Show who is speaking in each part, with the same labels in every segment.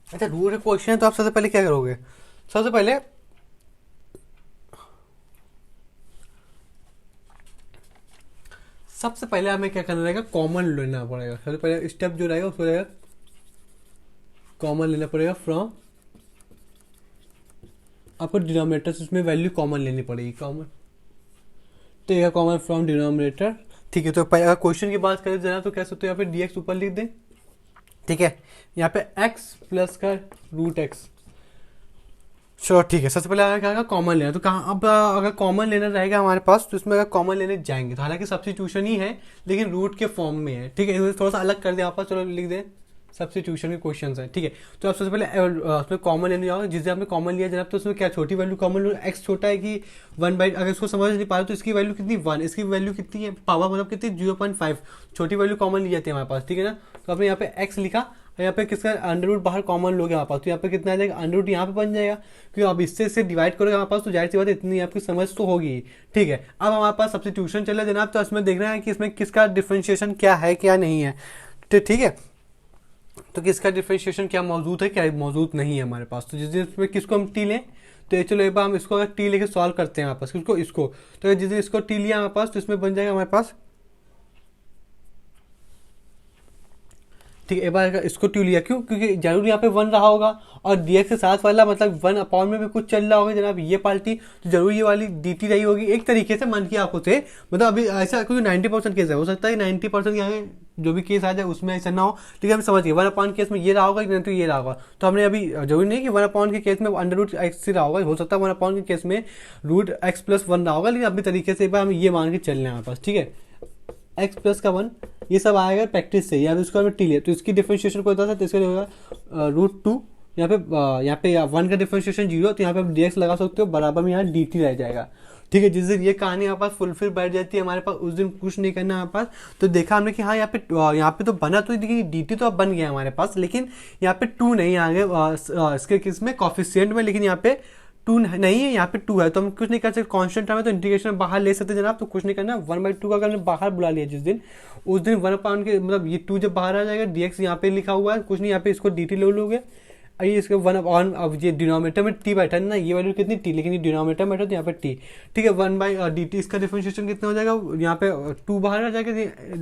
Speaker 1: अच्छा, रूट का क्वेश्चन है तो आप सबसे पहले क्या करोगे? सबसे पहले सबसे पहले हमें क्या करना रहेगा, कॉमन लेना पड़ेगा। सबसे पहले स्टेप जो रहेगा उसको रहेगा कॉमन लेना पड़ेगा फ्रॉम, आपको डिनोमिनेटर से उसमें वैल्यू कॉमन लेनी पड़ेगी। कॉमन तो ये कॉमन फ्रॉम डिनोमिनेटर। ठीक है, तो पहले अगर क्वेश्चन की बात करें जरा तो क्या सकते हो यहाँ पे dx ऊपर लिख दें। ठीक है, यहाँ पे x प्लस का रूट एक्स। चलो ठीक है, सबसे पहले हमें क्या कॉमन लेना। तो कहाँ अब अगर कॉमन लेना रहेगा हमारे पास तो इसमें अगर कॉमन लेने जाएंगे तो हालांकि सब्स्टिट्यूशन ही है लेकिन रूट के फॉर्म में है। ठीक है, इसे थोड़ा सा अलग कर दें यहाँ पर, चलो लिख दें सब्स्टिट्यूशन के क्वेश्चन है। ठीक है, तो आप सबसे पहले उसमें कॉमन लेने जाओगे। जिससे आपने कॉमन लिया जनाब तो उसमें क्या छोटी वैल्यू कॉमन लो, एक्स छोटा है कि 1/, अगर इसको समझ नहीं पा रहे तो इसकी वैल्यू कितनी 1, इसकी वैल्यू कितनी है पावर मतलब कितनी 0.5, छोटी वैल्यू कॉमन ली जाती है हमारे पास। ठीक है ना, तो आपने यहाँ पे एक्स लिखा, यहाँ पे किसका अंडर रूट बाहर कॉमन लोगे हमारे पास तो यहाँ पे कितना आ जाएगा, अंडर रूट यहाँ पे बन जाएगा क्योंकि अब इससे डिवाइड करोगे हमारे पास तो जाहिर सी बात है इतनी आपकी समझ तो होगी। ठीक है, अब हमारे पास सब्स्टिट्यूशन चल रहा है जनाब, तो इसमें देख रहे हैं कि इसमें किसका डिफ्रेंशिएशन क्या है क्या नहीं है। तो ठीक है, तो किसका डिफ्रेंशिएशन क्या मौजूद है क्या मौजूद नहीं है हमारे पास। तो जिस दिन इसमें किसको हम टी लें, तो चलो एक बार हम इसको अगर टी लेके सॉल्व करते हैं हमारे पास किसको, इसको। तो जिस दिन इसको टी लिया हमारे पास तो इसमें बन जाएगा हमारे पास, ठीक है, एक बार इसको ट्यू लिया क्यों, क्योंकि जरूर यहाँ पे 1 रहा होगा और dx के साथ वाला मतलब 1 अपॉन में भी कुछ चल रहा होगा जनाब ये पार्टी, तो जरूर ये वाली dt रही होगी एक तरीके से मन की आंखों से। मतलब अभी ऐसा क्योंकि 90% केस है, हो सकता है 90% यहाँ जो भी केस आ जाए उसमें ऐसा ना हो। ठीक है, हम समझ गए 1 अपॉन केस में ये रहा होगा नहीं तो ये रहा होगा। तो हमने अभी जरूरी नहीं कि 1 अपॉन के केस में अंडर रूट एक्स ही रहा होगा, हो सकता है 1 अपॉन के केस में रूट एक्स प्लस 1 रहा होगा, लेकिन अभी तरीके से एक बार हम ये मान के चल रहे हैं हमारे पास। ठीक है, एक्स प्लस का 1 ये सब आएगा प्रैक्टिस से, या उसको हमें टी लिया तो इसकी डिफरेंशिएशन को होता था तो इसका होगा रूट 2। यहाँ पे 1 का डिफरेंशिएशन 0, तो यहाँ पे आप dx लगा सकते हो, बराबर में यहाँ dt रह जाएगा। ठीक है, जिस दिन ये कहानी हमारे पास फुलफिल बैठ जाती है हमारे पास उस दिन कुछ नहीं करना हमारे पास। तो देखा हमने कि हाँ यहाँ पे तो बना तो dt तो अब बन गया हमारे पास, लेकिन यहाँ पे 2 नहीं आ गए इसके किस में कॉफिशिएंट में, लेकिन यहाँ पे 2 नहीं है, यहाँ पे 2 है तो हम कुछ नहीं कर सकते। कांस्टेंट टर्म है तो इंटीग्रेशन बाहर ले सकते जनाब, तो कुछ नहीं करना। 1/2 का अगर हमने बाहर बुला लिया जिस दिन, उस दिन 1 पाउंड के मतलब ये 2 जब बाहर आ जाएगा dx यहाँ पे लिखा हुआ है कुछ नहीं, यहाँ पे इसको dt ले लोगे। ये इसके 1 अपॉन, अब ये डिनोमिनेटर में t बैठा है ना, ये वैल्यू कितनी t, लेकिन ये डिनोमिनेटर में बैठा तो यहाँ पे t। ठीक है, 1/dt इसका डिफरेंशिएशन कितना हो जाएगा, यहाँ पे 2 बाहर आ जाएगा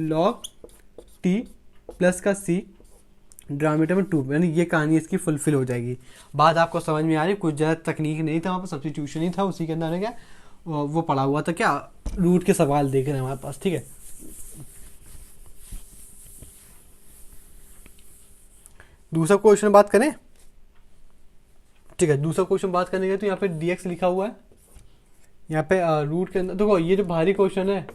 Speaker 1: log t प्लस का c ड्रामेटर में 2, यानी ये कहानी इसकी फुलफिल हो जाएगी। बात आपको समझ में आ रही, कुछ ज़्यादा तकनीक नहीं था वहाँ पर, सब्स्टिट्यूशन ही था, उसी के अंदर क्या वो पड़ा हुआ था क्या, रूट के सवाल देख रहे हैं हमारे पास। ठीक है, दूसरा क्वेश्चन बात करें। ठीक है, दूसरा क्वेश्चन बात करने के तो यहाँ पे dx लिखा हुआ है, यहाँ पे रूट के अंदर देखो ये जो भारी क्वेश्चन है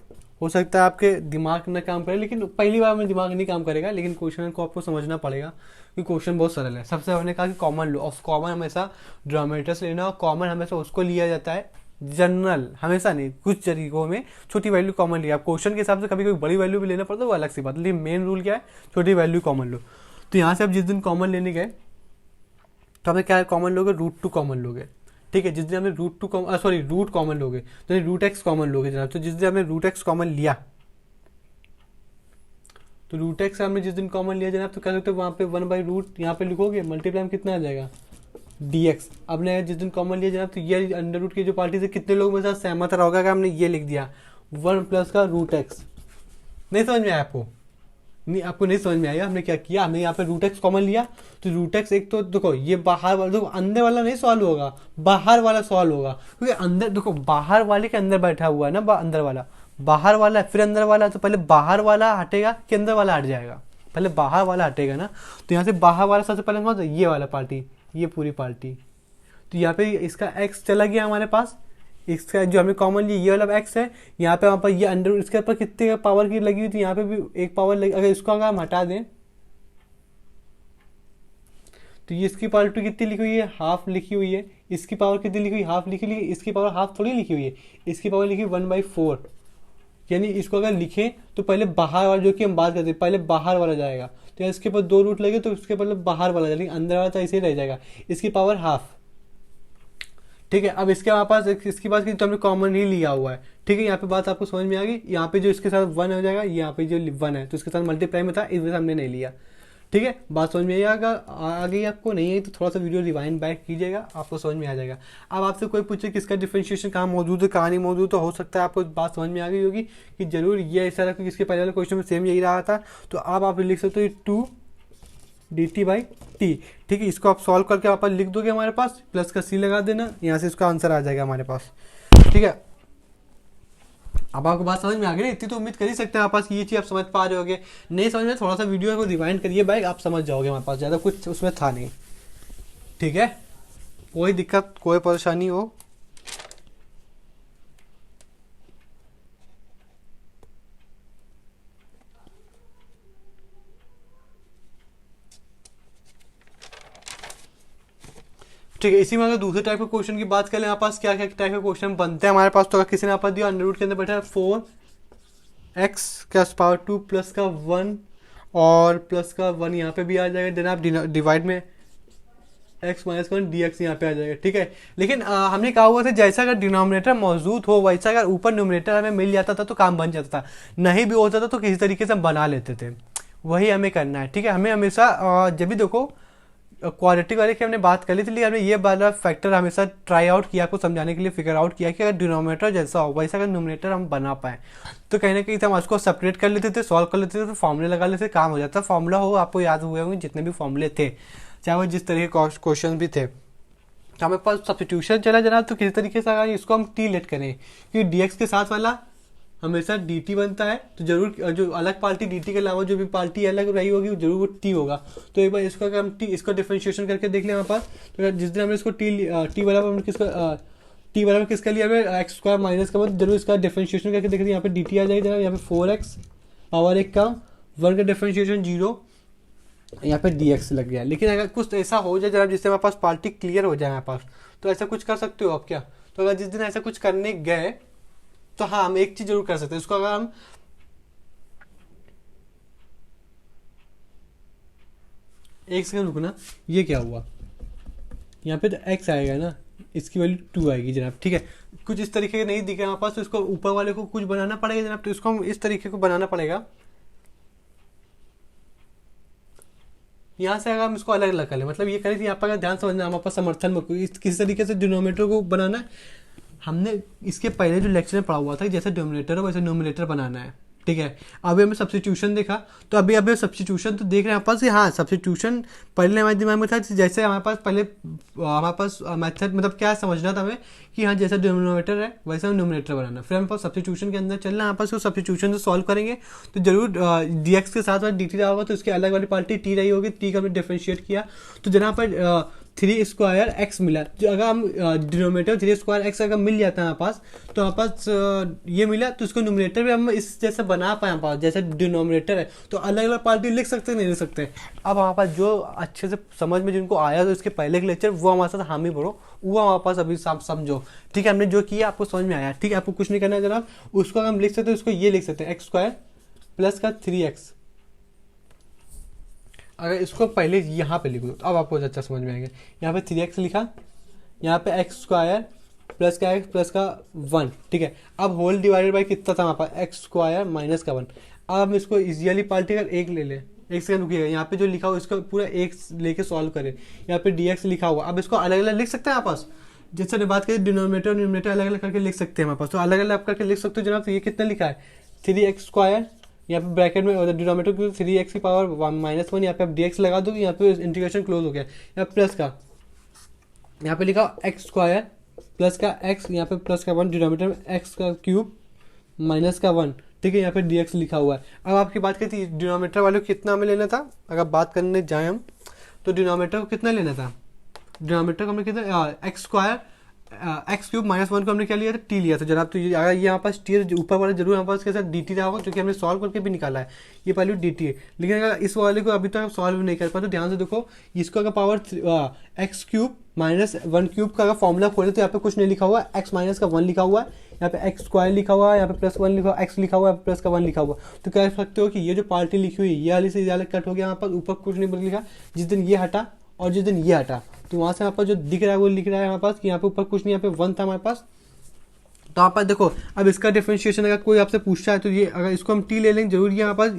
Speaker 1: हो सकता है आपके दिमाग न काम करे, लेकिन पहली बार में दिमाग नहीं काम करेगा, लेकिन क्वेश्चन को आपको समझना पड़ेगा कि क्वेश्चन बहुत सरल है। सबसे हमने कहा कि कॉमन लो, और कॉमन हमेशा डिनोमिनेटर से लेना, और कॉमन हमेशा उसको लिया जाता है जनरल, हमेशा नहीं, कुछ तरीकों में छोटी वैल्यू कॉमन लिया। आप क्वेश्चन के हिसाब से कभी कभी बड़ी वैल्यू भी लेना पड़ता है वो अलग सी बात, लेकिन मेन रूल क्या है, छोटी वैल्यू कॉमन लो। तो यहाँ से आप जिस दिन कॉमन लेने गए तो हमें क्या कॉमन लोगे, रूट 2 कॉमन लोगे। ठीक है, जिस दिन हमने रूट कॉमन लोगे तो रूट एक्स कॉमन लोगे जनाब। तो जिस दिन हमने रूट एक्स कॉमन लिया तो रूट एक्स हमने जिस दिन कॉमन लिया जनाब तो कह सकते हो वहाँ पे 1/रूट यहाँ पे लिखोगे, मल्टीप्लाई में कितना आ जाएगा dx। आपने जिस दिन कॉमन लिया जनाब तो ये अंडर रूट की जो पार्टी से कितने लोग मेरे साथ सहमत रहा होगा कि हमने ये लिख दिया 1 प्लस का रूट एक्स। नहीं समझ में आया आपको? नहीं, आपको नहीं समझ में आया। हमने क्या किया, हमने यहाँ पे रूट एक्स कॉमन लिया तो रूट एक्स एक तो देखो ये बाहर वाला, देखो अंदर वाला नहीं सॉल्व होगा, बाहर वाला सॉल्व होगा, क्योंकि अंदर देखो बाहर वाले के अंदर बैठा हुआ है ना, अंदर वाला बाहर वाला फिर अंदर वाला, तो पहले बाहर वाला हटेगा कि अंदर वाला हट जाएगा, पहले बाहर वाला हटेगा ना। तो यहाँ से बाहर वाला सबसे पहले कौन सा, ये वाला पार्टी, ये पूरी पार्टी। तो यहाँ पे इसका एक्स चला गया हमारे पास, इसका जो हमें कॉमन लिया ये वाला एक्स है, यहाँ पे वहाँ पर ये अंडर इसके ऊपर कितने पावर की लगी हुई थी, यहाँ पे भी एक पावर लगी, अगर इसको अगर हम हटा दें तो ये इसकी पावर 2 कितनी लिखी हुई है, हाफ लिखी हुई है। इसकी पावर कितनी लिखी हुई, हाफ लिखी हुई, इसकी पावर हाफ थोड़ी लिखी हुई है, इसकी पावर लिखी 1/4। यानी इसको अगर लिखें तो पहले बाहर वाला, जो कि हम बात करते हैं पहले बाहर वाला जाएगा, तो इसके ऊपर 2 रूट लगे तो इसके पहले बाहर वाला जाएगा, अंदर वाला तो ऐसे ही रह जाएगा, इसकी पावर हाफ। ठीक है, अब इसके पास इसकी बात की तो हमने कॉमन ही लिया हुआ है। ठीक है, यहाँ पे बात आपको समझ में आ गई। यहाँ पे जो इसके साथ 1 हो जाएगा, यहाँ पे जो 1 है तो इसके साथ मल्टीप्लाई में था, इस वजह से हमने नहीं लिया। ठीक है, बात समझ में आ गई आपको? नहीं आई तो थोड़ा सा वीडियो रिवाइंड बैक कीजिएगा, आपको समझ में आ जाएगा। अब आपसे कोई पूछे किसका डिफरेंशिएशन कहाँ मौजूद है कहाँ नहीं मौजूद, तो हो सकता है आपको बात समझ में आ गई होगी कि जरूर ये ऐसा रहा, क्योंकि इसके पहले वाले क्वेश्चन में सेम यही रहा था। तो अब आप लिख सकते हो 2 dt/t, ठीक है। इसको आप सॉल्व करके आप लिख दोगे हमारे पास, प्लस का c लगा देना, यहाँ से इसका आंसर आ जाएगा हमारे पास, ठीक है। अब आपको बात समझ में आ गई ना? इतनी तो उम्मीद कर ही सकते हैं आप पास ये चीज़ आप समझ पा रहे होगे। नहीं समझ में थोड़ा सा वीडियो को रिवाइंड करिए भाई, आप समझ जाओगे, हमारे पास ज़्यादा कुछ उसमें था नहीं, ठीक है। कोई दिक्कत कोई परेशानी हो ठीक है। इसी में अगर दूसरे टाइप के क्वेश्चन की बात करें, हमारे पास क्या क्या टाइप के क्वेश्चन बनते हैं हमारे पास, तो अगर किसी ने यहाँ पर दिया अंडर रूट के अंदर बैठा है 4x का पावर 2 प्लस का 1 और प्लस का 1 यहाँ पे भी आ जाएगा, देन आप डिवाइड में x माइनस 1 dx यहाँ पे आ जाएगा, ठीक है। लेकिन हमने कहा हुआ था जैसा अगर डिनोमिनेटर मौजूद हो वैसा अगर ऊपर न्यूमिनेटर हमें मिल जाता था तो काम बन जाता था, नहीं भी होता था तो किसी तरीके से हम बना लेते थे, वही हमें करना है, ठीक है। हमें हमेशा जब भी देखो क्वाड्रेटिक वाले की हमने बात कर ली थी, लेकिन हमने ये वाला फैक्टर हमेशा ट्राई आउट किया, आपको समझाने के लिए फिगर आउट किया कि अगर डिनोमिनेटर जैसा हो वैसा अगर न्यूमिनेटर हम बना पाए तो कहीं ना कहीं हम उसको सेपरेट कर लेते थे, सॉल्व कर लेते थे, तो फॉर्मूले लगा लेते, काम हो जाता। फॉर्मूला हो, आपको याद हुए होंगे जितने भी फॉर्मूले थे, चाहे वो जिस तरह के क्वेश्चन भी थे। हमारे पास सब्स्टिट्यूशन चला जनाब, तो किसी तरीके से अगर इसको हम टी लेट करें, क्योंकि डी के साथ वाला हमेशा डी टी बनता है, तो जरूर जो अलग पार्टी डी टी के अलावा जो भी पार्टी अलग रही होगी जरूर वो टी होगा। तो एक बार इसको अगर हम इसका डिफरेंशिएशन करके देख लें हमारे पास, तो जिस दिन हमने इसको टी बराबर किसका टी बराबर किसका लिया हमें एक्स स्क्वायर माइनस का, जरूर इसका डिफरेंशिएशन करके देख लें, यहाँ पे डी टी आ जाएगा, यहाँ पे 4x पावर 1 का 1 का डिफरेंशिएशन 0, यहाँ पे dx लग गया। लेकिन अगर कुछ ऐसा हो जाए जनाब जिससे हमारे पास पार्टी क्लियर हो जाए हमारे पास, तो ऐसा कुछ कर सकते हो आप क्या? तो अगर जिस दिन ऐसा कुछ करने गए तो हाँ, हम एक चीज जरूर कर सकते हैं, इसको अगर हम एक सेकंड रुकना, ये क्या हुआ, यहाँ पे तो x आएगा ना, इसकी वैल्यू 2 आएगी जनाब, ठीक है। कुछ इस तरीके का नहीं दिख रहा हमारे पास, तो इसको ऊपर वाले को कुछ बनाना पड़ेगा जनाब, तो इसको हम इस तरीके को बनाना पड़ेगा। यहाँ से अगर हम इसको अलग अलग कर लें, मतलब ये करें, यहाँ पर अगर ध्यान समझना हमारे पास समर्थन में किस तरीके से डिनोमिनेटर को बनाना है, हमने इसके पहले जो लेक्चर में पढ़ा हुआ था जैसे डिनोमिनेटर हो वैसे न्यूमिनेटर बनाना है, ठीक है। अभी हमें सब्स्टिट्यूशन देखा, तो अभी सब्स्टिट्यूशन तो देख रहे हैं हमारे पास, हाँ सब्स्टिट्यूशन पहले हमारे दिमाग में था, जैसे हमारे पास पहले हमारे पास मेथड मतलब क्या समझना था हमें कि हाँ जैसा डिनोमिनेटर है वैसा न्यूमिनेटर बनाना, फिर हमारे पास सब्स्टिट्यूशन के अंदर चलना, हमारे पास सब्स्टिट्यूशन से सॉल्व करेंगे तो जरूर dx के साथ डी टी रहा होगा, तो इसकी अलग वाली पार्टी टी रही होगी, टी का हमने डिफरेंशिएट किया, तो जहाँ पर 3 स्क्वायर एक्स मिला, जो अगर हम डिनोमिनेटर 3 स्क्वायर एक्स अगर मिल जाता है हमारे पास, तो हमारे पास ये मिला, तो इसको न्यूमिनेटर भी हम इस जैसे बना पाए हमारे पास, जैसे डिनोमिनेटर है तो अलग अलग पार्टी लिख सकते नहीं लिख सकते। अब हमारे पास जो अच्छे से समझ में जिनको आया तो इसके पहले के लेक्चर वो हमारे साथ हामी पढ़ो, वो हमारे पास अभी समझो, ठीक है। हमने जो किया आपको समझ में आया, ठीक है। आपको कुछ नहीं करना है जनाब, उसको अगर हम लिख सकते हैं, उसको ये लिख सकते हैं एक्स स्क्वायर प्लस का 3x, अगर इसको पहले यहाँ पे लिख दो तो अब आपको अच्छा समझ में आएगा। यहाँ पे 3x लिखा, यहाँ पे एक्स स्क्वायर प्लस का x प्लस का 1, ठीक है। अब होल डिवाइडेड बाई कितना था हमारे पास, एक्स स्क्वायर माइनस का 1। अब हम इसको इजियली पार्टी अगर एक ले लें, एक सेकंड रुकिएगा, यहाँ पे जो लिखा हुआ इसको पूरा एक लेके सॉल्व करें, यहाँ पे dx लिखा हुआ, अब इसको अलग अलग लिख सकते हैं हमारे पास, जैसे हमने बात करी डिनोमिनेटर न्यूमिनेटर अलग अलग करके लिख सकते हैं हमारे पास, तो अलग अलग करके लिख सकते हो जनाब। तो ये कितना लिखा है 3x स्क्वायर, यहाँ पे ब्रैकेट में डिनोमिनेटर को 3x की पावर -1, यहाँ पे आप dx लगा दो, यहाँ पे इंटीग्रेशन क्लोज हो गया। यहाँ प्लस का, यहाँ पे लिखा एक्स स्क्वायर प्लस का x, यहाँ पे प्लस का 1, डिनोमिनेटर में x का क्यूब माइनस का 1, ठीक है। यहाँ पे dx लिखा हुआ है। अब आपकी बात करती है डिनोमिनेटर वाले को कितना हमें लेना था, अगर बात करने जाए हम तो डिनोमिनेटर को कितना लेना था, डिनोमिनेटर को हमने कितना एक्स स्क्वायर एक्स क्यूब -1 को हमने क्या लिया था, टी लिया था जनाब। तो ये अगर ये यहाँ पास टी ऊपर वाला जरूर हमारे पास के साथ डी टी रहा होगा, क्योंकि हमने सॉल्व करके भी निकाला है, ये वैल्यू डी टी है। लेकिन अगर इस वाले को अभी तक आप सॉल्व नहीं कर पाए तो ध्यान से देखो, इसको अगर पावर एक्स क्यूब -1 क्यूब का अगर फॉर्मूला खोले तो यहाँ पे कुछ नहीं लिखा हुआ, एक्स माइनस का 1 लिखा हुआ है, यहाँ पे एक्स स्क्वायर लिखा हुआ है, यहाँ पे +1 लिखा हुआ, एक्स लिखा हुआ है, प्लस का 1 लिखा हुआ। तो कह सकते हो कि ये जो पार्टी लिखी हुई ये वाली से ये अलग कट हो गया, यहाँ पर ऊपर कुछ नहीं लिखा, जिस दिन ये हटा और जिस दिन ये हटा तो वहाँ से हमारे पास जो दिख रहा है वो लिख रहा है हमारे पास कि यहाँ पे ऊपर कुछ नहीं, यहाँ पे 1 था हमारे पास, तो आप देखो, अब इसका डिफरेंशिएशन अगर कोई आपसे पूछता है तो ये अगर इसको हम टी ले लेंगे, जरूर यहाँ पास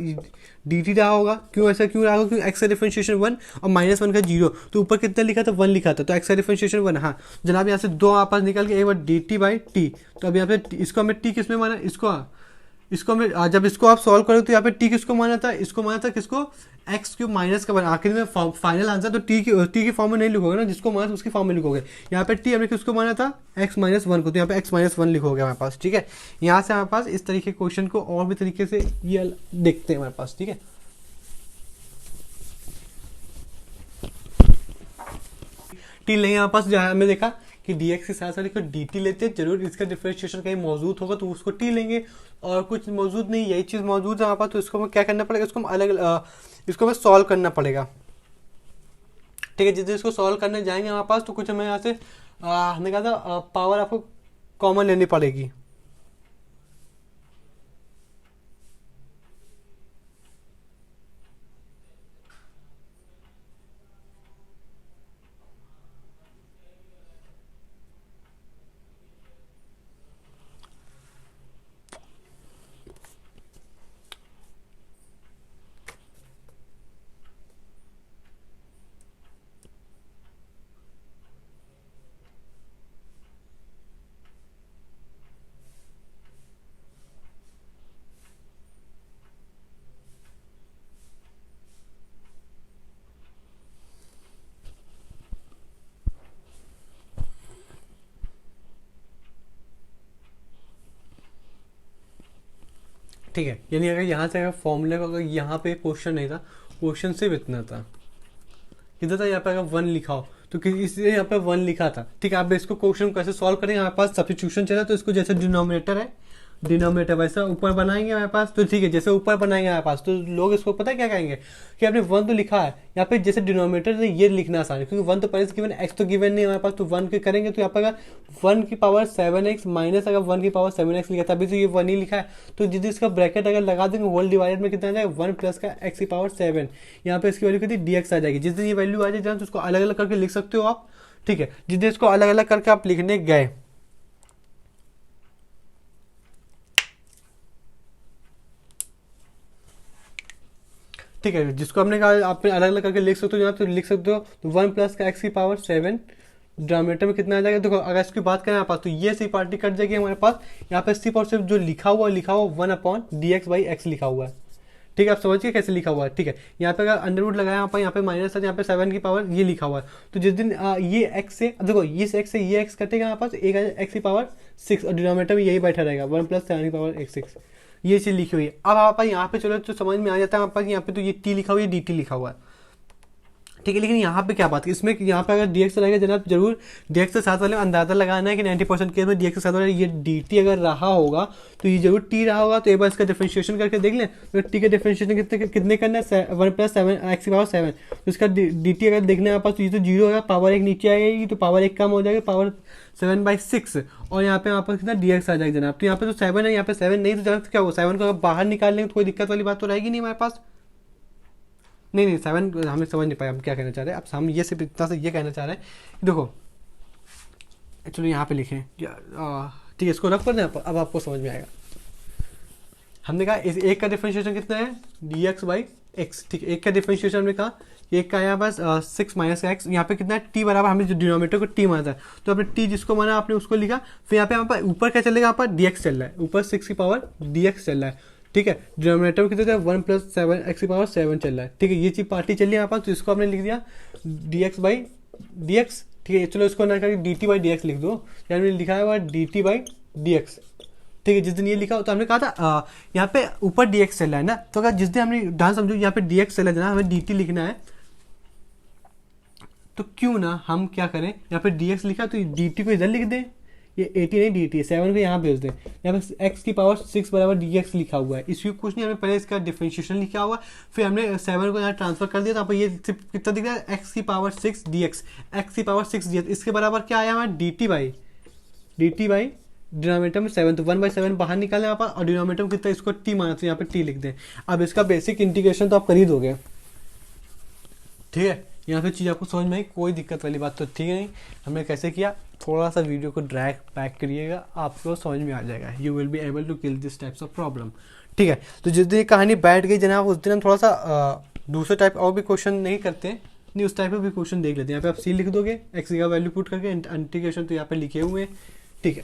Speaker 1: डी टी रहा होगा। क्यों ऐसा क्यों रहा होगा? क्योंकि एक्स का डिफरेंशिएशन 1 और -1 का 0, तो ऊपर कितना लिखा था? 1 लिखा था, तो एक्स का डिफरेंशिएशन 1। हाँ जनाब, यहाँ से दो आपस निकल के एक बार डी टी बाई टी। तो अब यहाँ पे इसको हमें टी किस में माना? इसको हमें जब इसको आप सॉल्व करोगे तो यहाँ पे टी किसको माना था? इसको माना था किसको? एक्स क्यूब माइनस का बना। आखिर में फाइनल आंसर तो टी की फॉर्म में नहीं लिखोगे ना, जिसको माना था उसकी फॉर्म में लिखोगे। यहाँ पे टी हमने किसको माना था? x-1 को, तो यहाँ पे x-1 लिखोगे हमारे पास। ठीक है, यहाँ से हमारे पास इस तरीके के क्वेश्चन को और भी तरीके से ये देखते हैं हमारे पास। ठीक है, टी लेंगे हमारे पास, जहाँ हमने देखा कि dx के साथ साथ इसको dt लेते हैं, जरूर इसका डिफरेंशिएशन कहीं मौजूद होगा तो उसको t लेंगे, और कुछ मौजूद नहीं, यही चीज़ मौजूद है हमारे पास, तो इसको हमें क्या करना पड़ेगा? इसको हम इसको हमें सॉल्व करना पड़ेगा। ठीक है, जिस इसको सॉल्व करने जाएंगे हमारे पास तो कुछ हमें यहाँ से हमने कहा था पावर आपको कॉमन लेनी पड़ेगी। ठीक है, यानी अगर यहाँ से अगर फॉर्मूले का अगर यहाँ पे क्वेश्चन नहीं था, क्वेश्चन सिर्फ इतना था, किधर था? यहाँ पे अगर 1 लिखा हो तो इसलिए यहाँ पे 1 लिखा था। ठीक है, अब इसको क्वेश्चन कैसे सॉल्व करेंगे? हमारे पास सब्स्टिट्यूशन चला, तो इसको जैसे डिनोमिनेटर वैसा ऊपर बनाएंगे हमारे पास। तो ठीक है, जैसे ऊपर बनाएंगे हमारे पास तो लोग इसको पता है क्या कहेंगे कि आपने 1 तो लिखा है, यहाँ पे जैसे डिनोमिनेटर ने ये लिखना आसान है, क्योंकि 1 तो पहले से गिवन, x तो गिवन नहीं हमारे पास, तो 1 के करेंगे तो यहाँ पर अगर 1 की पावर 7x माइनस अगर 1 की पावर 7x लिखा था, अभी तो ये 1 ही लिखा है, तो जिस इसका ब्रैकेट अगर लगा देंगे होल डिवाइडेड में कितना आ जाएगा? 1 प्लस का x की पावर 7, यहाँ पे इसकी वैल्यू कितनी? dx आ जाएगी। जिस दिन ये वैल्यू आ जाए तो उसको अलग अलग करके लिख सकते हो आप। ठीक है, जिस दिन इसको अलग अलग करके आप लिखने गए, ठीक है, जिसको हमने कहा आप अलग अलग करके लिख सकते हो, जनाब तो लिख सकते हो। तो 1 प्लस का x की पावर 7 डिनोमिनेटर में कितना आ जाएगा? देखो अगर इसकी बात करें हमारे पास तो ये सी पार्टी कट जाएगी हमारे पास। यहाँ पे सिर्फ और सिर्फ जो लिखा हुआ 1/dx/x लिखा हुआ है। ठीक है, आप समझिए कैसे लिखा हुआ है। ठीक है, यहाँ पे अगर अंडर रूट लगाया यहाँ पे माइनस है, यहाँ पे 7 की पावर ये लिखा हुआ है। तो जिस दिन ये x से, देखो इस x से ये x कटेगा हमारे पास, एक x की पावर 6 और डिनोमिनेटर में यही बैठा रहेगा 1 प्लस 7 की पावर 6, ये चीज लिखी हुई है। अब आप यहाँ पे चलो तो समझ में आ जाता है आपका कि यहाँ पे तो ये टी लिखा हुआ है, डी टी लिखा हुआ है। ठीक है, लेकिन यहाँ पे क्या बात है? इसमें यहाँ पे अगर dx रहेगा जनाब, जरूर dx के साथ वाले अंदाजा लगाना है कि 90% केस में dx के साथ वाले ये dt अगर रहा होगा तो ये जरूर t रहा होगा। तो एक बार इसका डिफरेंशिएशन करके देख लें, तो t के डिफरेंशिएशन कितने करना है? 1 प्लस 7 x की पावर 7, तो इसका dt अगर देखने आप पास तो ये तो 0 होगा, पावर 1 नीचे आएगी तो पावर 1 कम हो जाएगा, पावर 7/6, और यहाँ पे आपको कितना dx आ जाएगा जनाब। तो यहाँ पे तो 7 है, यहाँ पे 7 नहीं, तो जनाब क्या होगा? 7 को अगर बाहर निकाल लेंगे तो कोई दिक्कत वाली बात तो रहेगी नहीं हमारे पास। नहीं 7 हमें समझ नहीं पाया हम क्या कहना चाह रहे हैं। अब हम ये सिर्फ इतना से ये कहना चाह रहे हैं, देखो चलो यहाँ पे लिखें, ठीक है, इसको रख कर दें, अब आपको समझ में आएगा। हमने कहा इस एक का डिफरेंशिएशन कितना है? dx/x। ठीक है, एक का डिफरेंशिएशन हमने कहा, एक का आया बस 6 माइनस का एक्स, यहाँ पे कितना है? t बराबर, हमने जो डिनोमिनेटर को t माना था तो आपने t जिसको माना आपने उसको लिखा। फिर यहाँ पे हमारे ऊपर क्या चलेगा? यहाँ पर dx चल रहा है, ऊपर 6 की पावर dx चल रहा है। ठीक है, डिनोमिनेटर में कितना 1 प्लस 7 x की पावर 7 चल रहा है। ठीक है, ये चीज पार्टी चल रही है यहाँ पास, तो इसको हमने लिख दिया dx/dx। ठीक है, चलो इसको ना करके dt/dx लिख दो, यानी लिखा है वह dt/dx। ठीक है, जिस दिन ये लिखा हो तो हमने कहा था यहाँ पे ऊपर dx चल रहा है ना, तो अगर जिस दिन हमने ध्यान समझो यहाँ पे dx चला जाना, हमें dt लिखना है, तो क्यों ना हम क्या करें, यहाँ पे dx लिखा तो dt को इधर लिख दें, ये 80 नहीं dt 7 को यहाँ भेज दें। यहाँ पे x की पावर 6 बराबर dx लिखा हुआ है, इसमें कुछ नहीं, हमें पहले इसका डिफरेंशिएशन लिखा हुआ, फिर हमने 7 को यहाँ ट्रांसफर कर दिया, तो यहाँ पर ये कितना दिख रहा है? x की पावर 6 dx, x की पावर 6 dx, इसके बराबर क्या आया हमारा? dt/, डिनोमिनेटर में 7, तो 1/7 बाहर निकाले यहाँ पर, और डिनोमिनेटर में कितना? इसको t माना, तो यहाँ पे t लिख दें। अब इसका बेसिक इंटीग्रेशन तो आप कर ही दोगे। ठीक है, यहाँ पे चीज़ आपको समझ में आई, कोई दिक्कत वाली बात तो ठीक है नहीं। हमने कैसे किया, थोड़ा सा वीडियो को ड्रैग बैक करिएगा, आपको समझ में आ जाएगा। You will be able to kill this types of problem. ठीक है, तो जिस दिन ये कहानी बैठ गई जनाब, उस दिन हम थोड़ा सा दूसरे टाइप और भी क्वेश्चन नहीं करते, नहीं उस टाइप में भी क्वेश्चन देख लेते हैं। यहाँ पे आप सी लिख दोगे, एक्स का वैल्यू पुट करके, इंटीग्रेशन तो यहाँ पे लिखे हुए हैं। ठीक है,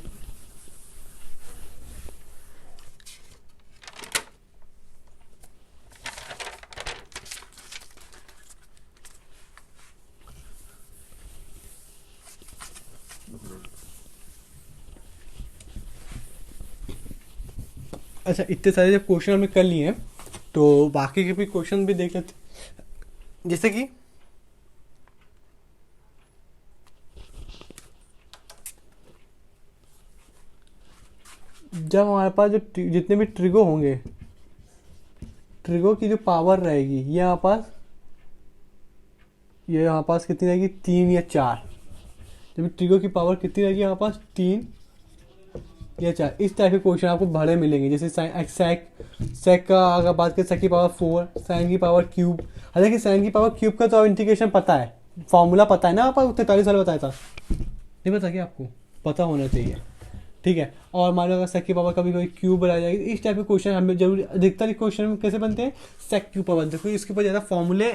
Speaker 1: अच्छा इतने सारे जब क्वेश्चन हमने कर लिए हैं तो बाकी के भी क्वेश्चन भी देख लेते हैं। जैसे कि जब हमारे पास जो जितने भी ट्रिगो होंगे, ट्रिगो की जो पावर रहेगी ये यहाँ पास कितनी रहेगी, 3 या 4। जब ट्रिगो की पावर कितनी रहेगी यहाँ पास, 3 या 4। इस टाइप के क्वेश्चन आपको बड़े मिलेंगे। जैसे सेक का अगर बात करें, सेक की पावर 4, साइन की पावर क्यूब। हालांकि साइन की पावर क्यूब का तो इंटीग्रेशन पता है, फॉर्मूला पता है ना, आप 43 साल बताया था, नहीं पता क्या आपको, पता होना चाहिए। ठीक है, और मान लो अगर सेक की पावर कभी कोई क्यूब बनाई जाएगी, इस टाइप के क्वेश्चन हमें जरूर, अधिकतर क्वेश्चन कैसे बनते हैं, सेक क्यूब पर बनते हैं, क्योंकि इसके ऊपर ज़्यादा फॉर्मूले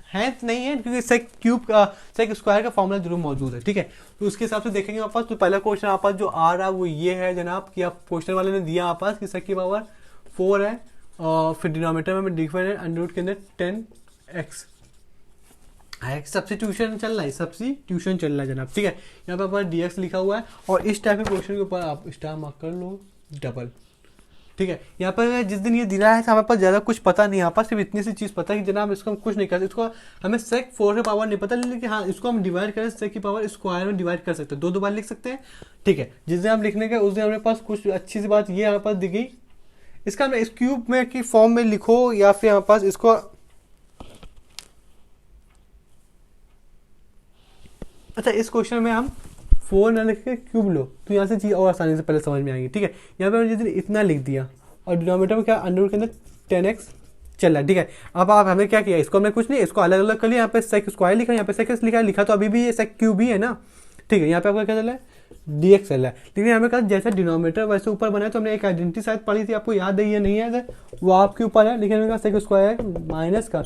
Speaker 1: हैं नहीं है, क्योंकि सेक क्यूब का, सेक स्क्वायर का फॉर्मूला जरूर मौजूद है। ठीक है, तो उसके हिसाब से देखेंगे आप पास। तो पहला क्वेश्चन आप पास जो आ रहा है वो ये है जनाब, कि आप क्वेश्चन वाले ने दिया आप पास कि सेक की पावर 4 है, और फिर डिनोमिनेटर में डिफाइन है अंडर रूट के अंदर 10x। सब्स्टिट्यूशन चल रहा है, सब्स्टिट्यूशन चल रहा है जनाब। ठीक है, यहाँ पे हमारा dx लिखा हुआ है, और इस टाइप के क्वेश्चन के ऊपर आप स्टार मार्क कर लो, डबल। ठीक है, यहाँ पर जिस दिन ये दिया है तो हमारे पास ज़्यादा कुछ पता नहीं, यहाँ पर सिर्फ इतनी सी चीज़ पता है कि जनाब इसको हम कुछ नहीं कर सकते, इसको हमें सेक 4 की पावर नहीं पता, लेकिन हाँ इसको हम डिवाइड करें, सेक की पावर स्क्वायर में डिवाइड कर सकते हैं, दो बार लिख सकते हैं। ठीक है, जिस दिन हम लिखने के उस दिन हमारे पास कुछ अच्छी सी बात ये यहाँ पर दी गई, इसका हमने इस क्यूब में की फॉर्म में लिखो, या फिर यहाँ पास इसको, अच्छा इस क्वेश्चन में हम 4 ना लिख के क्यूब लो, तो यहाँ से चीज़ और आसानी से पहले समझ में आएगी। ठीक है, यहाँ पे हमने जिस दिन इतना लिख दिया, और डिनोमिनेटर में क्या अंडर रूट के अंदर 10x चल रहा है। ठीक है, अब आप हमने क्या किया, इसको हमने कुछ नहीं, इसको अलग अलग कर लिया, यहाँ पे सेक स्क्वायर लिखा, यहाँ पे सेक लिखा, लिखा तो अभी भी ये सेक क्यूब ही है ना। ठीक है, यहाँ पे आपका क्या चल रहा है, dx चल रहा है, लेकिन हमें कहा जैसा डिनोमिनेटर वैसे ऊपर बना है, तो हमने एक आइडेंटिटी शायद पढ़ी थी, आपको याद है या नहीं याद है, वो आपके ऊपर है, लेकिन हमें कहा सेक स्क्वायर माइनस का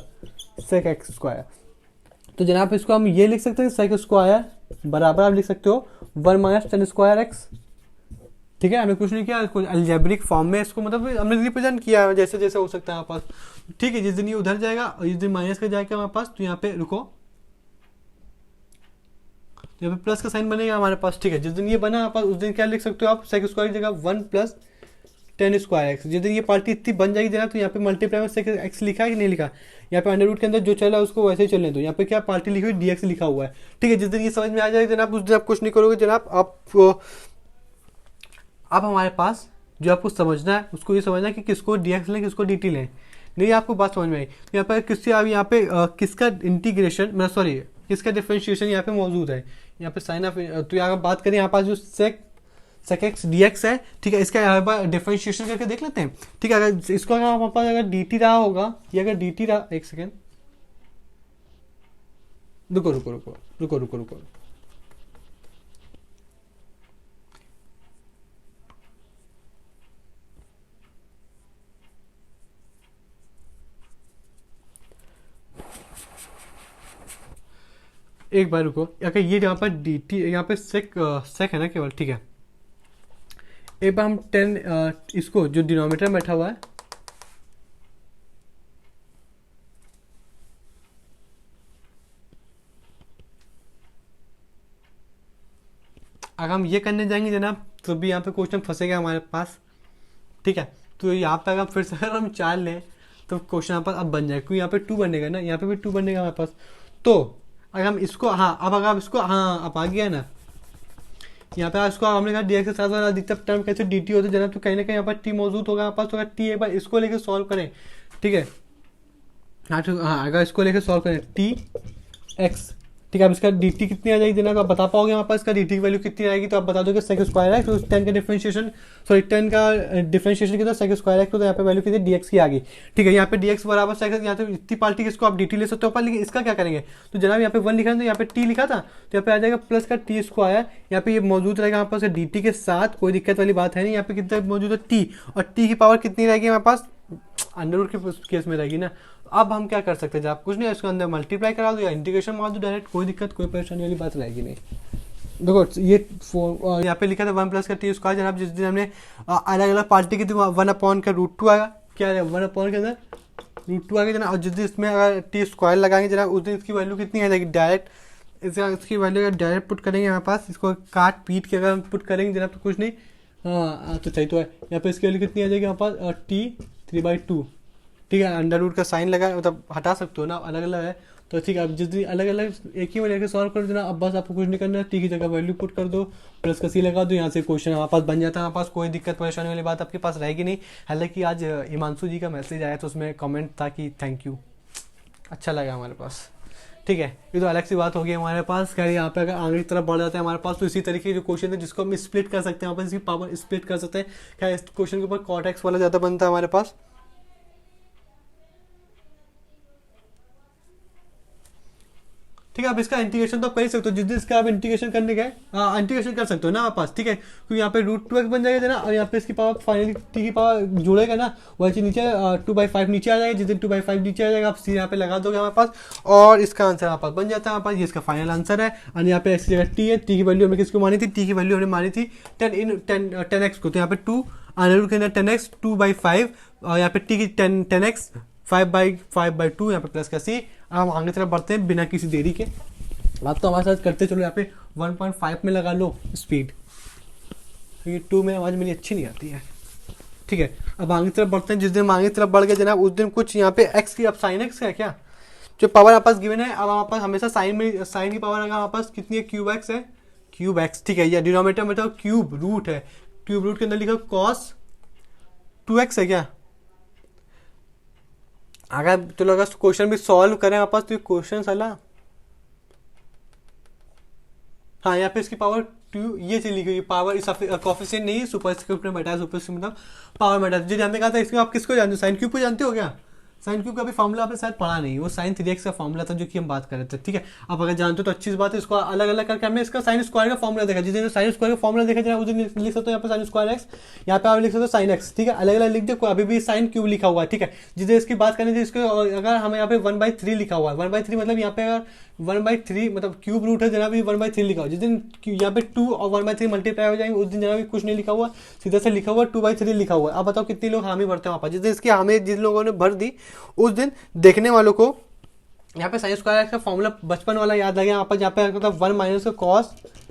Speaker 1: सेक एक्स स्क्वायर। तो जनाब इसको हम ये लिख सकते हैं, सेक स्क्वायर बराबर आप लिख सकते हो 1 माइनस 10 स्क्वायर एक्स। ठीक है, हमें कुछ नहीं किया, अलजेब्रिक फॉर्म में इसको मतलब हमने रिप्रेजेंट किया जैसे जैसे हो सकता है हमारे पास। ठीक है, जिस दिन ये उधर जाएगा और जिस दिन माइनस का जाएगा हमारे पास, तो यहाँ पे रुको, यहाँ पे प्लस का साइन बनेगा हमारे पास। ठीक है, जिस दिन ये बना हमारे पास, उस दिन क्या लिख सकते हो आप, सेक स्क्वायर की जगह 1 प्लस 10 स्क्वायर एक्स। जिस दिन ये पार्टी इतनी बन जाएगी जनाब, तो यहाँ पे मल्टीप्लाई में सेक एक्स लिखा है कि नहीं लिखा, यहाँ पे अंडर रूट के अंदर जो चला है उसको वैसे ही चलने दो, यहाँ पे क्या पार्टी लिखी हुई dx लिखा हुआ है। ठीक है, जिस दिन ये समझ में आ जाएगा जनाब, उस दिन आप कुछ नहीं करोगे जनाब, आप हमारे पास जो आपको समझना है उसको ये समझना है कि किसको dx लें किसको dt लें, नहीं आपको बात समझ में आई। तो यहाँ पर किससे अब यहाँ पे किसका इंटीग्रेशन, मैं सॉरी किसका डिफरेंशिएशन यहाँ पे मौजूद है, यहाँ पे साइन ऑफ, तो यहाँ बात करें यहाँ पास जो सेक एक्स dx है। ठीक है, इसका यहाँ पर डिफरेंशिएशन करके देख लेते हैं। ठीक है, अगर इसको हमारे पास अगर dt रहा होगा, या अगर dt रहा, एक सेकेंड रुको रुको रुको रुको रुको रुको, एक बार रुको, अगर ये यहाँ पर dt, यहाँ पे सेक है ना केवल। ठीक है, एक बार हम 10 इसको जो डिनोमिनेटर में बैठा हुआ है, अगर हम ये करने जाएंगे जनाब, तो भी यहाँ पे क्वेश्चन फंसेगा हमारे पास। ठीक है, तो यहाँ पे अगर फिर से अगर हम 4 लें तो क्वेश्चन यहाँ पर अब बन जाए, क्योंकि यहाँ पे 2 बनेगा ना, यहाँ पे भी 2 बनेगा हमारे पास। तो अगर हम इसको, हाँ अब अगर आप इसको, हाँ अब आ गया ना, यहाँ पे इसको हमने कहा dx के साथ साथ अधिकतर टर्म कैसे dt होते जनाब, तो कहीं ना कहीं यहाँ पर t मौजूद होगा हमारे पास। तो अगर t एक बार इसको लेके सॉल्व करें, ठीक है, हाँ अगर इसको लेके सॉल्व करें t x ठीक है। अब इसका dt कितनी आ जाएगी जनाब, आप बता पाओगे हमारे पास इसका dt की वैल्यू कितनी आएगी, तो आप बता दोगे सेक स्क्वायर एक्स, तो 10 का डिफरेंशिएशन, सॉरी 10 का डिफरेंशिएशन कितना, सेक स्क्वायर एक्स, तो यहाँ पे वैल्यू कितनी dx की आ गई। ठीक है, यहाँ पे dx बराबर सेक, यहाँ पे इतनी पार्टी किसको आप dt ले सकते हो, लेकिन इसका क्या करेंगे, तो जनाब यहाँ पे 1 लिखा है तो यहाँ पे t लिखा था, तो यहाँ पे आ जाएगा प्लस का टी स्क्वायर, यहाँ पे ये मौजूद रहेगा हमारे पास dt के साथ, कोई दिक्कत वाली बात है नहीं। यहाँ पे कितना मौजूद है t, और t की पावर कितनी रहेगी हमारे पास, अंडरवुड के केस में रहेगी ना। अब हम क्या कर सकते हैं, जब कुछ नहीं, इसके अंदर मल्टीप्लाई करा दो या इंटीग्रेशन मार दो डायरेक्ट, कोई दिक्कत कोई परेशानी वाली बात रहेगी नहीं। देखो ये यहाँ पे लिखा था 1 प्लस का टी स्क्वायर, जनाब जिस दिन हमने अलग अलग पार्टी की थी 1 अपॉन का √2 आएगा, क्या है 1 अपॉन के अंदर √2 आ गया जनाब, और जिस दिन इसमें अगर टी स्क्वायर लगाएंगे जनाब उस दिन इसकी वैल्यू कितनी आ जाएगी, डायरेक्ट इसकी वैल्यू अगर डायरेक्ट पुट करेंगे हमारे पास, इसको काट पीट के अगर हम पुट करेंगे जनाब तो कुछ नहीं, हाँ तो सही तो है, यहाँ पे इसकी वैल्यू कितनी आ जाएगी हमारे पास t/2। ठीक है, अंडर रूट का साइन लगा, मतलब हटा सकते हो ना, अलग अलग है तो ठीक है। अब जिस दिन अलग अलग एक ही में लेकर सॉल्व कर देना, अब बस आपको कुछ नहीं करना है, टी की जगह वैल्यू पुट कर दो, प्लस का सी लगा दो, यहाँ से क्वेश्चन हमारे पास बन जाता है, हमारे पास कोई दिक्कत परेशानी वाली बात आपके पास रहेगी नहीं। हालांकि आज हिमांशु जी का मैसेज आया तो उसमें कमेंट था कि थैंक यू, अच्छा लगा हमारे पास। ठीक है, ये तो अलग सी बात होगी हमारे पास। खैर यहाँ पे अगर आगे की तरफ बढ़ जाता है हमारे पास, तो इसी तरीके के जो क्वेश्चन है जिसको हम स्प्लिट कर सकते हैं, यहाँ पर इसकी पावर स्प्लिट कर सकते हैं। खैर इस क्वेश्चन के ऊपर कॉट एक्स वाला ज़्यादा बनता है हमारे पास। ठीक है, अब इसका इंटीग्रेशन तो आप कर ही सकते हो, जिस दिन इसका आप इंटीग्रेशन करने गए इंटीग्रेशन कर सकते हो ना आप पास। ठीक है, क्योंकि यहाँ पे √2x बन जाएगा ना, और यहाँ पे इसकी पावर फाइनली टी की पावर जुड़ेगा ना, वैसे नीचे 2/5 नीचे आ जाएगा, जिस दिन 2/5 नीचे आ जाएगा आप सी यहाँ पे लगा दोगे हमारे पास, और इसका आंसर हमारे पास बन जाता है हमारे पास, ये इसका फाइनल आंसर है। और यहाँ पे इसकी जगह टी है, टी की वैल्यू हमें किसको मानी थी, टी की वैल्यू हमने मानी थी 10x को, तो यहाँ पे 2 अंडर के अंदर 10x 2/5, और यहाँ पे टी की 10x 5/2, यहाँ पे प्लस का सी। हम आगे तरफ बढ़ते हैं बिना किसी देरी के, आप तो हमारे साथ करते चलो। यहाँ पे 1.5 में लगा लो स्पीड, क्योंकि 2 में आवाज़ मेरी अच्छी नहीं आती है। ठीक है, अब आगे तरफ बढ़ते हैं। जिस दिन हम आगे तरफ बढ़ गए जनाब उस दिन कुछ यहाँ पे x की, अब साइन एक्स है क्या, जो पावर हमारे पास गिवन है, अब हमारे पास हमेशा साइन की पावर अगर हमारे पास कितनी है, क्यूब एक्स है, क्यूब एक्स। ठीक है, या डिनोमिनेटर में तो क्यूब रूट है, क्यूब रूट के अंदर लिखा कॉस 2x है क्या। अगर चलो अगर क्वेश्चन भी सॉल्व करें हमारे पास, तो ये क्वेश्चन साला, हाँ यहाँ पे इसकी पावर 2 ये चीज लिखी हुई, पावर कॉफिशिएंट नहीं है, सुपरस्क्रिप्ट में बैठा है, सुपरस्क्रिप्ट मतलब पावर में बैठा है। जो जानते कहा था इसको, आप किसको जानते हो, साइन क्यूब को जानते हो क्या, साइन क्यूब का भी फॉर्मूला आपने शायद पढ़ा नहीं, वो sin 3x का फॉर्मूला था जो कि हम बात कर रहे थे। ठीक है, आप अगर जानते हो तो अच्छी बात है, इसको अलग अलग करके हमने इसका साइन स्क्वायर का फॉर्मूला देखा, जिस दिन साइन स्क्वायर का फॉर्मूला देखा जाए उस दिन लिख सकते हो यहाँ पे साइन स्क्वायर एक्स, यहाँ पे आप लिख सकते हो साइन एक्स। ठीक है, अलग अलग लिख दो, अभी भी साइन क्यूब लिखा हुआ है। ठीक है, जिस दिन इसकी बात करनी थी इसको, अगर हमें यहाँ पे 1/3 लिखा हुआ है, 1/3 मतलब यहाँ पे अगर 1/3 मतलब क्यूब रूट है जनाब, 1/3 लिखा हुआ, जिस दिन यहाँ पे 2 और 1/3 मल्टीप्लाई हो जाएंगे उस दिन जनाब कुछ नहीं लिखा हुआ, सीधा से लिखा हुआ 2/3 लिखा हुआ है। अब बताओ कितने लोग हामी भरते हैं वहाँ पर, जिस दिन इसकी हामी जिन लोगों ने भर दी उस दिन देखने वालों को यहाँ पे साइन स्क्वायर एक्स का फॉर्मूला बचपन वाला याद आ गया, यहाँ पर जहाँ पे मतलब 1 माइनस का कॉस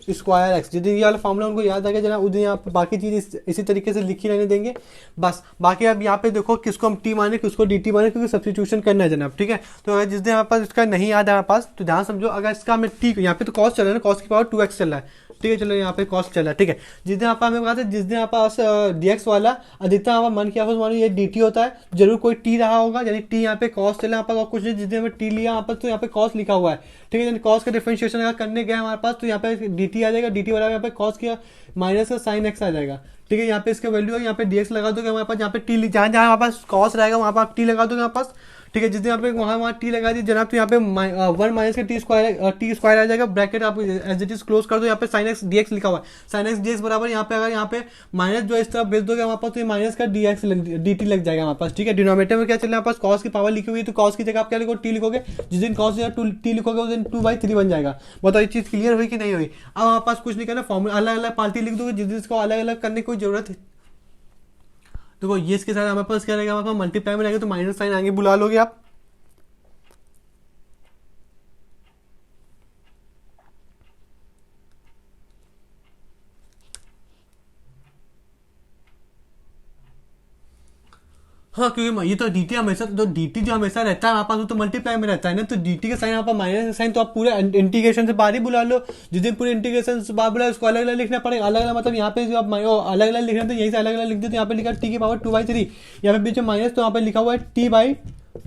Speaker 1: स्क्वायर एक्स, जिस दिन ये वाला फॉर्मूला उनको याद आ गया जनाब उस दिन यहाँ पे बाकी चीज़ इसी तरीके से लिखी रहने देंगे बस। बाकी अब यहाँ पे देखो किसको हम टी माने किसको डी टी माने, क्योंकि सब्स्टिट्यूशन करना है जनाब। ठीक है, तो अगर जिस दिन हमारे पास इसका नहीं याद है हमारे पास, तो ध्यान समझो, अगर इसका हमें टी, यहाँ पे तो कॉस चल रहा है ना, कॉस की पावर 2x चल रहा है। ठीक है, चलो यहाँ पे कॉस्ट चला। ठीक है, जिस दिन आप हमें कहा था, जिस दिन आप पास dx वाला अधिकतम हमारा मन किया मानो ये dt होता है, जरूर कोई t रहा होगा, यानी t यहाँ पे कॉस्ट चला यहाँ पर और कुछ नहीं, जिस दिन हमें t लिया यहाँ पर तो यहाँ पे कॉस्ट लिखा हुआ है। ठीक है, कॉस्ट का डिफरेंशिएशन अगर करने गया हमारे पास तो यहाँ पे dt आ जाएगा, dt वाला यहाँ पे कॉस्ट किया माइनस का साइन x आ जाएगा। ठीक है, यहाँ पे इसका वैल्यू है, यहाँ पे dx लगा दोगे हमारे पास, यहाँ पे t जहाँ जहाँ हमारे पास कॉस्ट रहेगा वहाँ पर आप t लगा दोगे हमारे पास। ठीक है, जिस दिन यहाँ पे वहाँ टी लगा दी जनाब, तो यहाँ पे 1 माइनस का टी स्क्वायर आ जाएगा, ब्रैकेट आप एज इट इज क्लोज कर दो, यहाँ पे साइन एक्स dx लिखा हुआ है, साइन एक्स dx बराबर यहाँ पे अगर यहाँ पे माइनस जो इस तरफ भेज दोगे हमारे पास तो ये माइनस का dx dt लग जाएगा हमारे पास। ठीक है, डिनोमिनेटर में क्या चल रहा है हमारे पास, कॉस की पावर लिखी हुई है, तो कॉस की जगह आप क्या लिखोगे, टी लिखोगे, जिस दिन कॉस टी लिखोगे उस दिन 2/3 बन जाएगा। बताओ ये चीज क्लियर हुई कि नहीं हुई। अब हमारे पास कुछ नहीं करना, फॉर्मूला अलग अलग पार्टी लिख दोगे, जिस दिन इसको अलग अलग करने की कोई जरूरत है। देखो ये इसके साथ हमारे पास क्या रहेगा, हमारे पास मल्टीप्लाई में रहेगा तो माइनस साइन आगे बुला लोगे आप। हाँ, क्योंकि ये तो dt हमेशा, तो dt जो हमेशा रहता है हमारे पास वो तो मल्टीप्लाई में रहता है ना, तो dt का साइन यहाँ पर माइनस का साइन, तो आप पूरे इंटीग्रेशन से बाहर ही बुला लो, जिस दिन पूरे इंटीग्रेशन से बाहर बुला उसको अलग अलग लिखना पड़ेगा। अलग अलग मतलब यहाँ पे जो आप अलग अलग लिखना तो यहीं से अलग अलग लिख दो, तो यहाँ पे लिखा t की पावर 2/3, यहाँ पे बीच में माइनस, तो यहाँ पे लिखा हुआ है t/2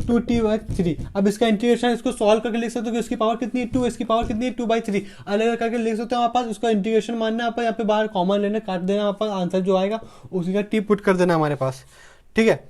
Speaker 1: 2t/3। अब इसका इंटीग्रेशन इसको सॉल्व करके लिख सकते हो कि इसकी पावर कितनी है 2, इसकी पावर कितनी है 2/3, अलग अलग करके लिख सकते हो हमारे पास। उसका इंटीग्रेशन मानना है, यहाँ पे बाहर कॉमन लेना, काट देना, हमारे पास आंसर जो आएगा उसी का टी पुट कर देना हमारे पास। ठीक है,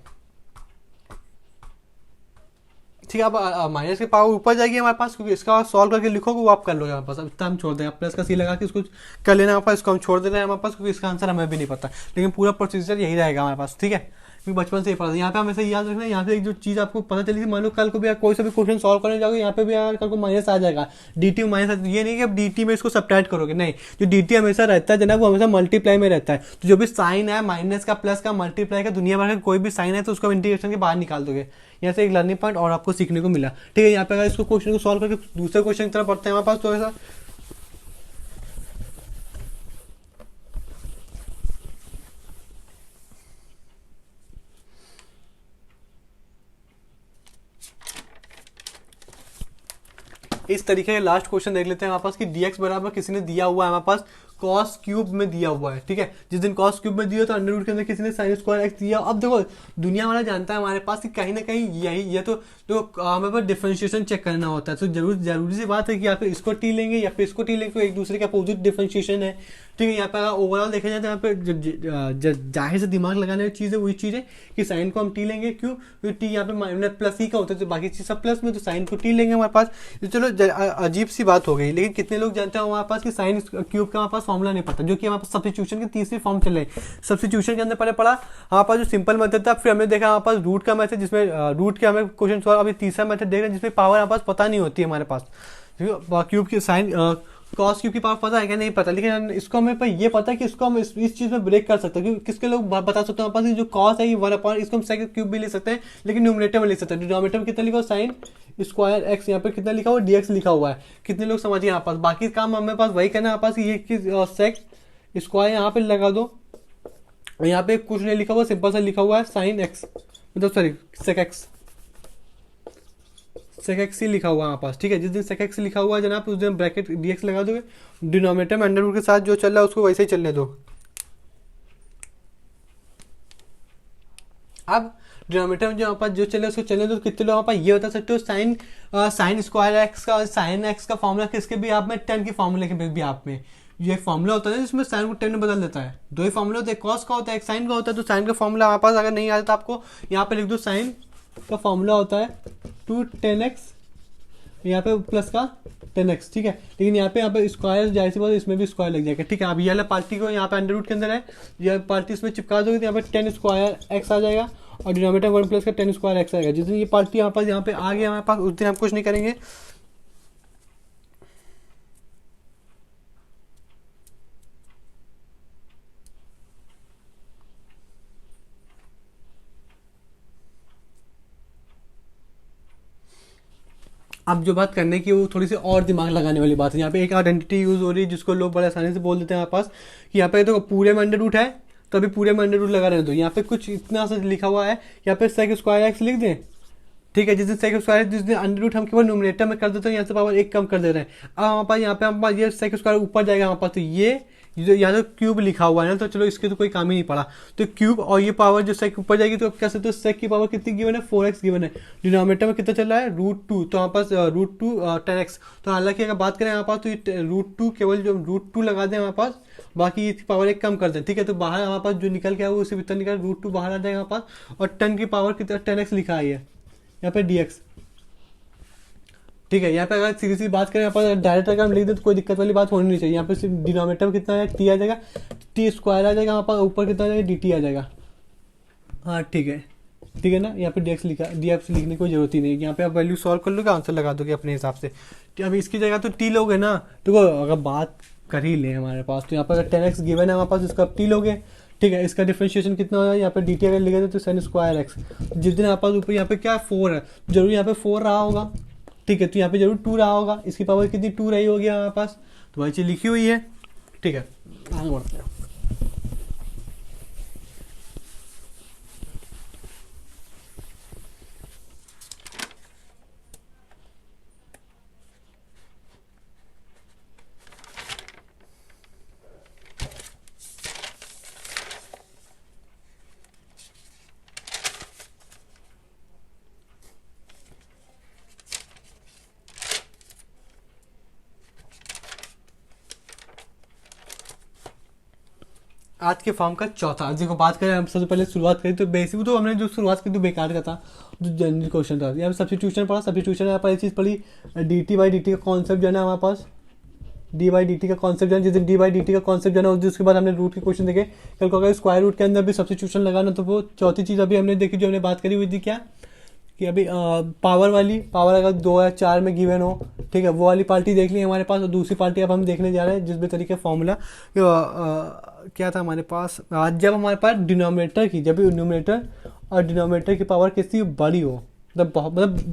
Speaker 1: ठीक है। अब माइनस की पावर ऊपर जाएगी हमारे पास, क्योंकि इसका सॉल्व करके लिखोगे वो आप कर लोगे हमारे पास। अब इतना हम छोड़ देंगे, प्लस का सी लगा के इसको कर लेना हमारे पास, इसको हम छोड़ देना है हमारे पास, क्योंकि इसका आंसर हमें भी नहीं पता, लेकिन पूरा प्रोसीजर यही रहेगा हमारे पास। ठीक है, क्योंकि बचपन से ही पता था। यहाँ पे हमेशा याद रखना, यहाँ पे एक जो चीज़ आपको पता चली थी, मान लो कल को भी आप कोई सा भी क्वेश्चन सॉल्व करने जाओगे, यहाँ पे भी यार कल को माइनस आ जाएगा, dt माइनस। ये नहीं कि अब dt में इसको सब्ट्रैक्ट करोगे, नहीं, जो dt हमेशा रहता है जनाब वो हमेशा मल्टीप्लाई में रहता है। तो जो भी साइन है माइनस का, प्लस का, मल्टीप्लाई का, दुनिया भर का कोई भी साइन है तो उसको इंटीग्रेशन के बाहर निकाल दोगे। यहाँ से एक लर्निंग पॉइंट और आपको सीखने को मिला। ठीक है, यहाँ पे अगर इसको क्वेश्चन को सॉल्व करके दूसरे क्वेश्चन की तरफ पढ़ते हैं हमारे पास, तो ऐसा इस तरीके का लास्ट क्वेश्चन देख लेते हैं हमारे पास कि dx बराबर किसी ने दिया हुआ है हमारे पास कॉस क्यूब में दिया हुआ है। ठीक है, जिस दिन कॉस क्यूब में दिया तो अंडर रूट के अंदर किसी ने साइन स्क्वायर एक्स दिया। अब देखो दुनिया वाला जानता है हमारे पास कि कहीं ना कहीं यही ये तो हमें पास डिफरेंशिएशन चेक करना होता है। तो जरूरी सी बात है कि या फिर इसको टी लेंगे या फिर इसको टी लेंगे, तो एक दूसरे के अपोजिट डिफरेंशिएशन है। ठीक है, यहाँ पे अगर ओवरऑल देखा जाए तो यहाँ पे जाहिर से दिमाग लगाने वाली चीज़ है वही चीज़ है कि साइन को हम टी लेंगे। क्यों? क्योंकि टी यहाँ पे माइनस प्लस ही का होता है, तो बाकी चीज़ सब प्लस में, तो साइन को टी लेंगे हमारे पास। तो चलो अजीब सी बात हो गई, लेकिन कितने लोग जानते हैं हमारे पास कि साइन क्यूब का हमारे पास फॉर्मूला नहीं पता, जो कि हमारे पास सब्स्टिट्यूशन की तीसरी फॉर्म चले। सब्स्टिट्यूशन के अंदर पहले पढ़ा हमारे पास जो सिंपल मेथड था, फिर हमने देखा हमारे पास रूट का मेथड, जिसमें रूट के हमें क्वेश्चन सॉल्व। अभी तीसरा मेथड देख रहे हैं जिसमें पावर हमारे पास पता नहीं होती है हमारे पास। क्यूब की साइन कॉस क्यूब की पावर पता है क्या? नहीं पता, लेकिन इसको हमें पर ये पता है कि इसको हम इस चीज़ में ब्रेक कर सकते हैं। क्योंकि किसके लोग बता सकते हैं हमारे पास जो कॉस है ये 1/, इसको हम सेकंड क्यूब भी ले सकते हैं, लेकिन न्यूमरेटर में ले सकते हैं। डिनोमिनेटर में कितना लिखा हुआ साइन स्क्वायर एक्स, यहाँ पे कितना लिखा हुआ dx लिखा हुआ है। कितने लोग समझिए यहाँ पास, बाकी काम हमें पास वही करना है हमारे पास, ये सेक स्क्वायर यहाँ पे लगा दो, यहाँ पे कुछ नहीं लिखा हुआ, सिंपल सा लिखा हुआ है साइन एक्स, मतलब sorry sec x, sec x ही लिखा हुआ है हमारे पास। ठीक है, जिस दिन सेक एक्स लिखा हुआ है जनाब उस दिन ब्रैकेट dx लगा दोगे, डिनोमिनेटर में अंडर रूट के साथ जो चल रहा है उसको वैसे ही चलने दो। अब डिनोमिनेटर में जो हमारे पास जो चले उसको चलने दो। कितने लोग हमारे पास ये बता सकते हो साइन स्क्वायर एक्स का, साइन एक्स का फॉर्मूला किसके भी आप में, टेन के फॉर्मूले के भी आप में ये फॉर्मूला होता है जिसमें साइन को टेन में बदल देता है। दो ही फॉर्मूला होते हैं, कॉस का होता है, एक साइन का होता है। तो साइन का फॉर्मूला हमारे पास अगर नहीं आता तो आपको यहाँ पे लिख दो, साइन का फॉर्मूला होता है 2 10x, यहाँ पे प्लस का 10x। ठीक है, लेकिन यहाँ पे स्क्वायर जाहिर सी बात है इसमें भी स्क्वायर लग जाएगा। ठीक है, अब ये वाला पार्टी को यहाँ पे अंडर रूट के अंदर है, यह पार्टी इसमें चिपका दोगे तो यहाँ पे 10 स्क्वायर एक्स आ जाएगा और डिनोमिनेटर 1 प्लस का 10 स्क्वायर एक्स आएगा। जिस दिन ये पार्टी यहाँ पे आ गया हमारे पास उस दिन हम कुछ नहीं करेंगे, अब जो बात करने की वो थोड़ी सी और दिमाग लगाने वाली बात है। यहाँ पे एक आइडेंटिटी यूज हो रही है जिसको लोग बड़े आसानी से बोल देते हैं हमारे पास कि यहाँ पे तो पूरे में अंडर रूट है तो अभी पूरे में अंडर रूट लगा रहने दो। यहाँ पे कुछ इतना सा लिखा हुआ है, यहाँ पे सेक स्क्वायर एक्स लिख दें। ठीक है, जिस दिन सेक स्क्वायर जिस दिन अंडर रूट हम केवल न्यूमरेटर में कर देते हैं, यहाँ से पावर एक कम कर दे रहे हैं। अब हमारे पास यहाँ पे हमारे पास ये सेक स्क्वायर ऊपर जाएगा हमारे पास, तो ये जो यहाँ तो क्यूब लिखा हुआ है ना, तो चलो इसके तो कोई काम ही नहीं पड़ा। तो क्यूब और ये पावर जो सेक ऊपर जाएगी तो कैसे, तो सेक की पावर कितनी गिवन है 4x गिवन है। डिनोमिनेटर में कितना चल रहा है √2, तो हमारे पास √2 10x। तो हालांकि अगर बात करें हमारे पास तो ये √2 केवल जो √2 लगा दें हमारे पास, बाकी इसकी पावर एक कम कर दें। ठीक है, तो बाहर हमारे पास जो निकल के आया वो उसी भीतर निकल √2 बाहर आ जाएगा हमारे पास, और 10 की पावर कितना 10x लिखा है यहाँ पे dx। ठीक है, यहाँ पे अगर सीधी सी बात करें यहाँ पर डायरेक्ट अगर हम लिख दें तो कोई दिक्कत वाली बात होनी नहीं चाहिए। यहाँ पे सिर्फ डिनोमिनेटर में कितना है टी आ जाएगा, टी स्क्वायर आ जाएगा, यहाँ पर ऊपर कितना आ जाएगा dt आ जाएगा। हाँ ठीक है, ठीक है ना, यहाँ पे dx लिखने की कोई जरूरत ही नहीं है। यहाँ पे आप वैल्यू सॉल्व कर लोगे, आंसर लगा दोगे अपने हिसाब से। अभी इसकी जगह तो टी लोगे ना, तो अगर बात कर ही लें हमारे पास, तो यहाँ पर अगर 10x गिवन है हमारे पास, इसका टी लोगे। ठीक है, इसका डिफरेंशिएशन कितना हो जाएगा, यहाँ पे dt अगर लिखे तो साइन स्क्वायर एक्स। जिस दिन हमारे पास ऊपर यहाँ पे क्या 4 है, जरूर यहाँ पे 4 रहा होगा। ठीक है, तो यहाँ पे जरूर 2 रहा होगा, इसकी पावर कितनी 2 रही होगी हमारे पास, तो वही चीज़ लिखी हुई है। ठीक है, आगे बढ़ते हैं। आज के फॉर्म का चौथा, देखो बात करें हम सबसे पहले शुरुआत करें तो बेसिक तो हमने जो शुरुआत की तो बेकार का था, जो जनरल क्वेश्चन था। यहाँ पे सब्स्टिट्यूशन पढ़ा, सब्स्टिट्यूशन यहाँ पर ये चीज़ पढ़ी, D T by D T का कॉन्सेप्ट जो है ना हमारे पास, डी बाई डी टी का कॉन्सेप्ट जाना, जिस दिन डी बाई डी टी का कॉन्सेप्ट जाना उसके बाद हमने रूट के क्वेश्चन देखे। कल को अगर स्क्वायर रूट के अंदर भी सब्स्टिट्यूशन लगाना तो वो चौथी चीज़ अभी हमने देखी जो हमने बात करी हुई थी क्या, कि अभी पावर वाली, पावर अगर 2 या 4 में गिवन हो, ठीक है, वो वाली पार्टी देख ली हमारे पास। और दूसरी पार्टी अब हम देखने जा रहे हैं जिस भी तरीके फॉर्मूला क्या था हमारे पास, आज जब हमारे पास डिनोमिनेटर की, जब भी न्यूमिनेटर और डिनोमिनेटर की पावर कितनी बड़ी हो, मतलब बहुत मतलब